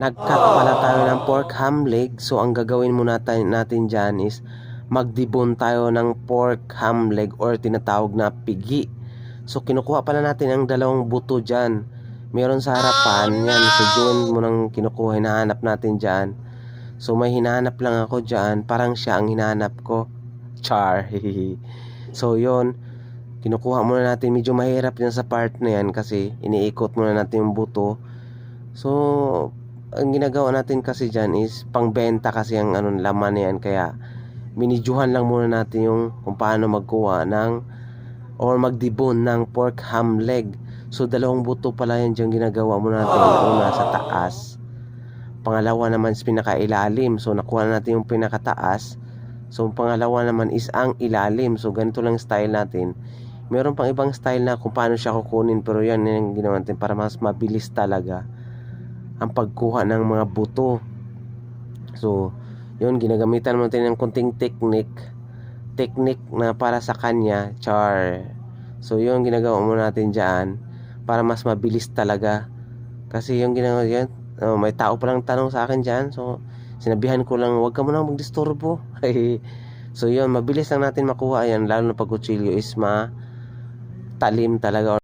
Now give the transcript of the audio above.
Nag-cut pala tayo ng pork ham leg. So ang gagawin muna natin dyan is mag-debone tayo ng pork ham leg or tinatawag na pigi. So kinukuha pala natin ang dalawang buto dyan. Meron sa harapan yan. So dyan mo nang kinukuha, hinahanap natin dyan. So may hinahanap lang ako dyan. Parang siya ang hinahanap ko. Char. So yun, kinukuha muna natin. Medyo mahirap yan sa part na yan kasi iniikot muna natin yung buto. So ang ginagawa natin kasi dyan is pangbenta kasi ang laman na yan. Kaya minidyuhan lang muna natin yung kung paano magkuha ng or mag-debone ng pork ham leg. So dalawang buto pala yan dyan ginagawa muna natin. Una sa taas, pangalawa naman is pinakailalim. So nakuha natin yung pinakataas. So pangalawa naman is ang ilalim. So ganito lang style natin. Meron pang ibang style na kung paano siya kukunin, pero yan yung ginawa natin para mas mabilis talaga ang pagkuha ng mga buto. So yun, ginagamitan natin ng konting technique na para sa kanya. Char. So yun, ginagawa mo natin dyan para mas mabilis talaga. Kasi yung ginagawa yan, may tao palang tanong sa akin dyan. So sinabihan ko lang, huwag ka muna magdisturbo. So yun, mabilis lang natin makuha yan. Lalo na pag kutsilyo is matalim talaga.